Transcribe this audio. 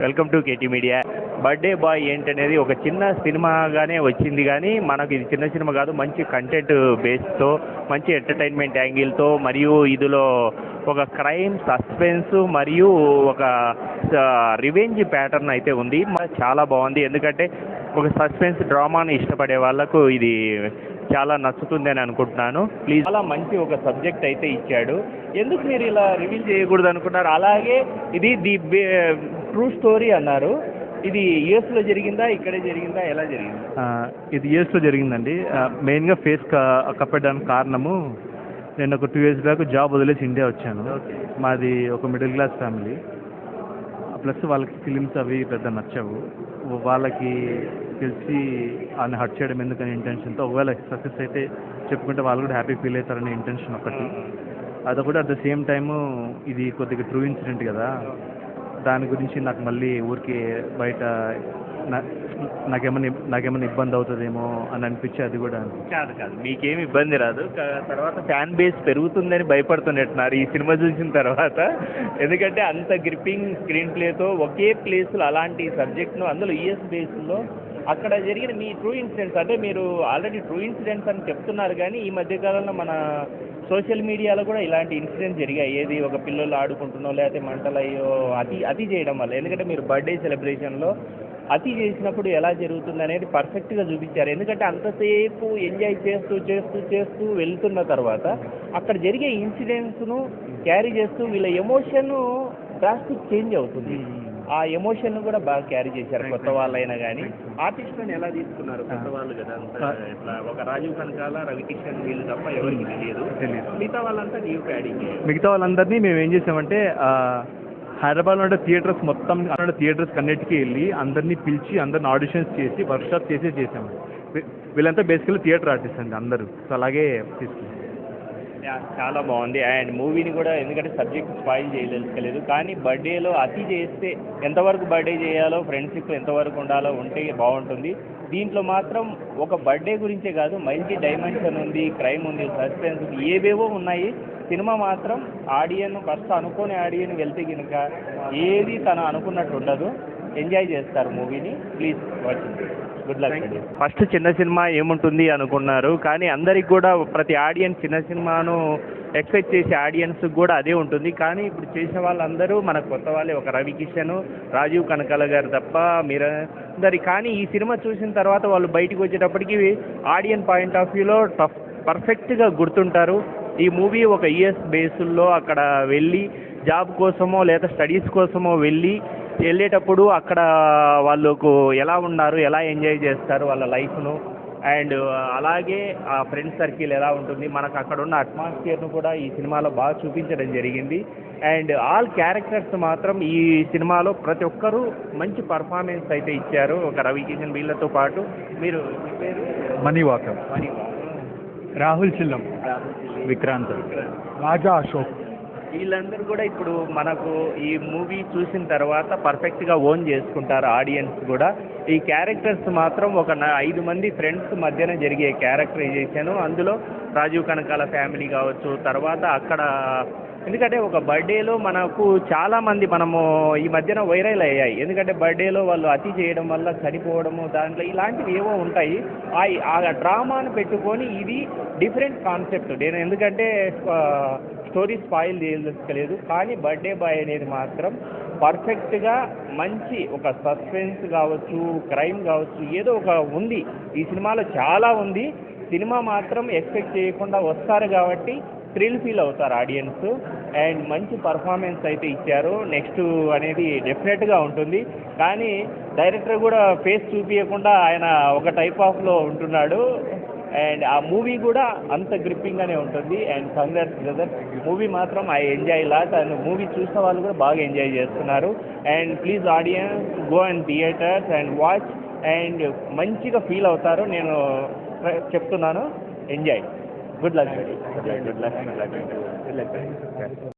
Welcome to KT media. Birthday boy ఏంటనేది ఒక చిన్న సినిమాగానే వచ్చింది, కానీ మనకు ఇది చిన్న సినిమా కాదు. మంచి కంటెంట్ బేస్తో, మంచి ఎంటర్టైన్మెంట్ యాంగిల్తో, మరియు ఇందులో ఒక క్రైమ్, సస్పెన్స్ మరియు ఒక రివెంజ్ ప్యాటర్న్ అయితే ఉంది. చాలా బాగుంది, ఎందుకంటే ఒక సస్పెన్స్ డ్రామాని ఇష్టపడే వాళ్ళకు ఇది చాలా నచ్చుతుంది అని అనుకుంటున్నాను. ప్లీజ్, చాలా మంచి ఒక సబ్జెక్ట్ అయితే ఇచ్చాడు. ఎందుకు మీరు ఇలా రివీల్ చేయకూడదు అనుకున్నారు? అలాగే ఇది ట్రూ స్టోరీ అన్నారు. ఇది యూఎస్లో జరిగిందా, ఇక్కడే జరిగిందా, ఎలా జరిగింది? ఇది యూఎస్లో జరిగిందండి. మెయిన్గా ఫేస్ కప్పడానికి కారణము, నేను ఒక 2 years బ్యాక్ జాబ్ వదిలేసి ఇండియా వచ్చాను. మాది ఒక మిడిల్ క్లాస్ ఫ్యామిలీ, ప్లస్ వాళ్ళకి ఫిలిమ్స్ అవి పెద్ద నచ్చవు. వాళ్ళకి తెలిసి ఆయన హర్ట్ చేయడం ఎందుకనే ఇంటెన్షన్తో, ఒకవేళ సక్సెస్ అయితే చెప్పుకుంటే వాళ్ళు కూడా హ్యాపీ ఫీల్ అవుతారనే ఇంటెన్షన్ ఒకటి. అదొకటి. అట్ ద సేమ్ టైము ఇది కొద్దిగా ట్రూ ఇన్సిడెంట్ కదా, దాని గురించి నాకు మళ్ళీ ఊరికి బయట నాకేమైనా ఇబ్బంది అవుతుందేమో అని అనిపించి అది కూడా. కాదు, మీకేమి ఇబ్బంది రాదు. తర్వాత ఫ్యాన్ బేస్ పెరుగుతుందని భయపడుతున్నట్టున్నారు ఈ సినిమా చూసిన తర్వాత. ఎందుకంటే అంత గ్రిప్పింగ్ స్క్రీన్ ప్లేతో ఒకే ప్లేస్లో అలాంటి సబ్జెక్ట్ను, అందులో యూఎస్ బేస్లో అక్కడ జరిగిన మీ ట్రూ ఇన్సిడెంట్స్, అంటే మీరు ఆల్రెడీ ట్రూ ఇన్సిడెంట్స్ అని చెప్తున్నారు, కానీ ఈ మధ్యకాలంలో మన సోషల్ మీడియాలో కూడా ఇలాంటి ఇన్సిడెంట్స్ జరిగాయి. ఏది ఒక పిల్లలు ఆడుకుంటున్నో లేకపోతే మంటలయ్యో అతి చేయడం వల్ల. ఎందుకంటే మీరు బర్త్డే సెలబ్రేషన్లో అతి చేసినప్పుడు ఎలా జరుగుతుంది అనేది పర్ఫెక్ట్గా చూపించారు. ఎందుకంటే అంతసేపు ఎంజాయ్ చేస్తూ చేస్తూ చేస్తూ వెళ్తున్న తర్వాత అక్కడ జరిగే ఇన్సిడెంట్స్ను క్యారీ చేస్తూ వీళ్ళ ఎమోషన్ డ్రాస్టిక్ చేంజ్ అవుతుంది. ఆ ఎమోషన్ కూడా బాగా క్యారీ చేశారు. కొత్త వాళ్ళైనా కానీ ఆర్టిస్ట్లను ఎలా తీసుకున్నారు? కొత్త వాళ్ళు కదా, ఇట్లా ఒక రాజీవ్ కనకాల, రవికిషన్ వీళ్ళు తప్ప ఎవరికి తెలియదు. మిగతా వాళ్ళంతా న్యూ ప్యాడింగ్. మిగతా వాళ్ళందరినీ మేము ఏం చేసామంటే, హైదరాబాద్లో ఉండే థియేటర్స్ మొత్తం థియేటర్స్ అన్నిటికీ వెళ్ళి అందరినీ పిలిచి అందరిని ఆడిషన్స్ చేసి వర్క్షాప్ చేసాము. వీళ్ళంతా బేసికల్లీ థియేటర్ ఆర్టిస్ట్ అండి అందరూ. సో అలాగే తీసుకున్నాం. చాలా బాగుంది. అండ్ మూవీని కూడా, ఎందుకంటే సబ్జెక్ట్ స్పాయిల్ చేయలేదు, కానీ బర్త్డేలో అతి చేస్తే ఎంతవరకు బర్త్డే చేయాలో, ఫ్రెండ్షిప్ ఎంతవరకు ఉండాలో ఉంటే బాగుంటుంది. దీంట్లో మాత్రం ఒక బర్త్డే గురించే కాదు, మంచి డైమెన్షన్ ఉంది, క్రైమ్ ఉంది, సస్పెన్స్ ఉంది, ఏవేవో ఉన్నాయి. సినిమా మాత్రం ఆడియన్ ఫస్ట్ అనుకోని ఆడియన్ వెళ్తే కనుక ఏది తను అనుకున్నట్టు ఉండదు. ఎంజాయ్ చేస్తారు మూవీని. Please watch. Good luck. First చిన్న సినిమా ఏముంటుంది అనుకున్నారు, కానీ అందరికి కూడా ప్రతి ఆడియన్స్ చిన్న సినిమాను ఎక్స్పెక్ట్ చేసే ఆడియన్స్ కూడా అదే ఉంటుంది. కానీ ఇప్పుడు చేసిన వాళ్ళందరూ మన కొత్త వాళ్ళే. ఒక రవికిషన్, రాజీవ్ కనకాల గారు తప్ప మీరందరి. కానీ ఈ సినిమా చూసిన తర్వాత వాళ్ళు బయటకు వచ్చేటప్పటికి ఆడియన్ పాయింట్ ఆఫ్ వ్యూలో పర్ఫెక్ట్గా గుర్తుంటారు. ఈ మూవీ ఒక యూఎస్ బేసుల్లో అక్కడ వెళ్ళి జాబ్ కోసమో లేదా స్టడీస్ కోసమో వెళ్ళేటప్పుడు అక్కడ వాళ్ళకు ఎలా ఉన్నారు, ఎలా ఎంజాయ్ చేస్తారు వాళ్ళ లైఫ్ను, అండ్ అలాగే ఆ ఫ్రెండ్ సర్కిల్ ఎలా ఉంటుంది, మనకు అక్కడ ఉన్న అట్మాస్ఫియర్ను కూడా ఈ సినిమాలో బాగా చూపించడం జరిగింది. అండ్ ఆల్ క్యారెక్టర్స్ మాత్రం ఈ సినిమాలో ప్రతి ఒక్కరూ మంచి పర్ఫార్మెన్స్ అయితే ఇచ్చారు. ఒక రవికిషన్ వీళ్ళతో పాటు. మీరు పేరు? మణివాకర్, రాహుల్ చిల్లం, విక్రాంత్, రాజా అశోక్. వీళ్ళందరూ కూడా ఇప్పుడు మనకు ఈ మూవీ చూసిన తర్వాత పర్ఫెక్ట్గా ఓన్ చేసుకుంటారు ఆడియన్స్ కూడా. ఈ క్యారెక్టర్స్ మాత్రం ఒక 5 మంది ఫ్రెండ్స్ మధ్యన జరిగే క్యారెక్టరైజేషన్. అందులో రాజీవ్ కనకాల ఫ్యామిలీ కావచ్చు, తర్వాత అక్కడ ఎందుకంటే ఒక బర్త్డేలో మనకు చాలామంది మనము ఈ మధ్యన వైరల్ అయ్యాయి. ఎందుకంటే బర్త్డేలో వాళ్ళు అతి చేయడం వల్ల చనిపోవడము, దాంట్లో ఇలాంటివి ఏవో ఉంటాయి. ఆ డ్రామాను పెట్టుకొని ఇది డిఫరెంట్ కాన్సెప్ట్. నేను ఎందుకంటే స్టోరీ స్పాయిల్ చేయలేదు, కానీ బర్త్డే బాయ్ అనేది మాత్రం పర్ఫెక్ట్గా మంచి ఒక సస్పెన్స్ కావచ్చు, క్రైమ్ కావచ్చు, ఏదో ఒక ఉంది ఈ సినిమాలో. చాలా ఉంది. సినిమా మాత్రం ఎక్స్పెక్ట్ చేయకుండా వస్తారు కాబట్టి థ్రిల్ ఫీల్ అవుతారు ఆడియన్స్. అండ్ మంచి పర్ఫార్మెన్స్ అయితే ఇచ్చారు. నెక్స్ట్ అనేది డెఫినెట్గా ఉంటుంది. కానీ డైరెక్టర్ కూడా ఫేస్ చూపించకుండా ఆయన ఒక టైప్ ఆఫ్లో ఉంటున్నాడు. అండ్ ఆ మూవీ కూడా అంత గ్రిప్పింగ్గానే ఉంటుంది. అండ్ కంగ్రాట్స్ బ్రదర్, మూవీ మాత్రం I enjoy lot. And movie చూసిన వాళ్ళు కూడా బాగా ఎంజాయ్ చేస్తున్నారు. And please audience go and theatres and watch, and మంచిగా ఫీల్ అవుతారు. నేను చెప్తున్నాను, ఎంజాయ్. Good luck.